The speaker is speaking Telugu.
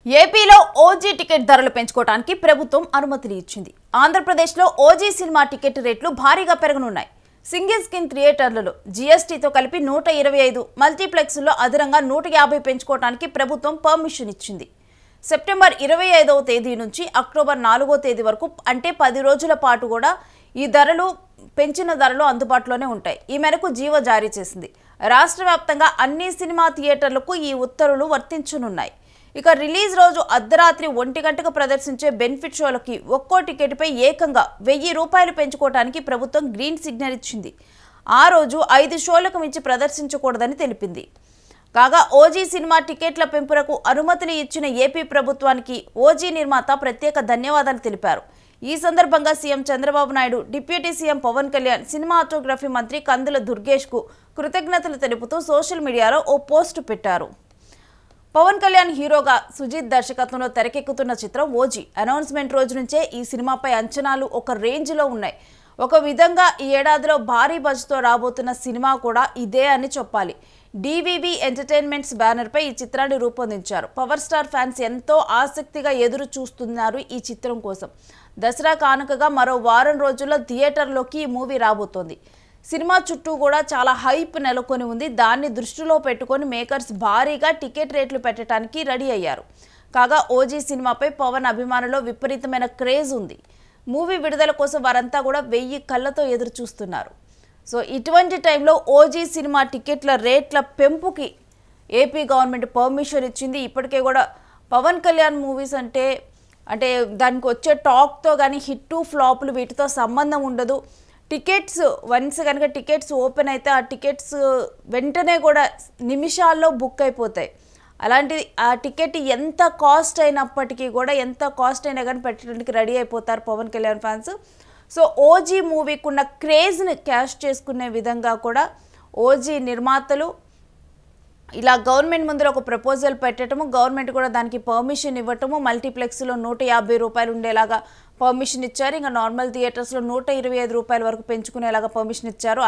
ఏపీలో ఓజీ టికెట్ ధరలు పెంచుకోవడానికి ప్రభుత్వం అనుమతిని ఇచ్చింది. ఆంధ్రప్రదేశ్లో ఓజీ సినిమా టికెట్ రేట్లు భారీగా పెరగనున్నాయి. సింగిల్ స్క్రీన్ థియేటర్లలో జీఎస్టీతో కలిపి 125, మల్టీప్లెక్స్లో అదనంగా 150 పెంచుకోవడానికి ప్రభుత్వం పర్మిషన్ ఇచ్చింది. సెప్టెంబర్ 25వ తేదీ నుంచి అక్టోబర్ 4వ తేదీ వరకు అంటే 10 రోజుల పాటు కూడా ఈ పెంచిన ధరలు అందుబాటులోనే ఉంటాయి. ఈ మేరకు జీవో జారీ చేసింది. రాష్ట్ర వ్యాప్తంగా అన్ని సినిమా థియేటర్లకు ఈ ఉత్తర్వులు వర్తించనున్నాయి. ఇక రిలీజ్ రోజు అర్ధరాత్రి 1 గంటకు ప్రదర్శించే బెనిఫిట్ షోలకి ఒక్కో టికెట్పై ఏకంగా 1000 రూపాయలు పెంచుకోవడానికి ప్రభుత్వం గ్రీన్ సిగ్నల్ ఇచ్చింది. ఆ రోజు 5 షోలకు మించి ప్రదర్శించకూడదని తెలిపింది. కాగా ఓజీ సినిమా టికెట్ల పెంపునకు అనుమతిని ఇచ్చిన ఏపీ ప్రభుత్వానికి ఓజీ నిర్మాత ప్రత్యేక ధన్యవాదాలు తెలిపారు. ఈ సందర్భంగా CM Chandrababu Naidu, deputy CM Pawan Kalyan, cinematography మంత్రి కందుల దుర్గేష్కు కృతజ్ఞతలు తెలుపుతూ సోషల్ మీడియాలో ఓ పోస్టు పెట్టారు. పవన్ కళ్యాణ్ హీరోగా సుజిత్ దర్శకత్వంలో తెరకెక్కుతున్న చిత్రం ఓజీ. అనౌన్స్మెంట్ రోజు నుంచే ఈ సినిమాపై అంచనాలు ఒక రేంజ్లో ఉన్నాయి. ఒక విధంగా ఈ ఏడాదిలో భారీ బడ్జెట్తో రాబోతున్న సినిమా కూడా ఇదే అని చెప్పాలి. డివివి ఎంటర్టైన్మెంట్స్ బ్యానర్పై ఈ చిత్రాన్ని రూపొందించారు. పవర్ స్టార్ ఫ్యాన్స్ ఎంతో ఆసక్తిగా ఎదురు చూస్తున్నారు ఈ చిత్రం కోసం. దసరా కానుకగా మరో వారం రోజుల్లో థియేటర్లోకి ఈ మూవీ రాబోతోంది. సినిమా చుట్టూ కూడా చాలా హైప్ నెలకొని ఉంది. దాన్ని దృష్టిలో పెట్టుకొని మేకర్స్ భారీగా టికెట్ రేట్లు పెట్టడానికి రెడీ అయ్యారు. కాగా ఓజీ సినిమాపై పవన్ అభిమానుల్లో విపరీతమైన క్రేజ్ ఉంది. మూవీ విడుదల కోసం వారంతా కూడా 1000 కళ్ళతో ఎదురు చూస్తున్నారు. సో ఇటువంటి టైంలో ఓజీ సినిమా టికెట్ల రేట్ల పెంపుకి ఏపీ గవర్నమెంట్ పర్మిషన్ ఇచ్చింది. ఇప్పటికే కూడా పవన్ కళ్యాణ్ మూవీస్ అంటే దానికి వచ్చే టాక్తో కానీ హిట్టు ఫ్లాపులు వీటితో సంబంధం ఉండదు. టికెట్స్ వన్స్ కనుక టికెట్స్ ఓపెన్ అయితే ఆ టికెట్స్ వెంటనే కూడా నిమిషాల్లో బుక్ అయిపోతాయి. అలాంటిది ఆ టికెట్ ఎంత కాస్ట్ అయినప్పటికీ కూడా ఎంత కాస్ట్ అయినా కానీ పెట్టడానికి రెడీ అయిపోతారు Pawan Kalyan fans. So OG మూవీకి ఉన్న క్రేజ్ని క్యాష్ చేసుకునే విధంగా కూడా ఓజీ నిర్మాతలు ఇలా గవర్నమెంట్ ముందర ఒక ప్రపోజల్ పెట్టడము, గవర్నమెంట్ కూడా దానికి పర్మిషన్ ఇవ్వటము, మల్టీప్లెక్స్లో 150 రూపాయలు ఉండేలాగా పర్మిషన్ ఇచ్చారు. ఇంకా నార్మల్ థియేటర్స్లో 125 రూపాయల వరకు పెంచుకునేలాగా పర్మిషన్ ఇచ్చారు.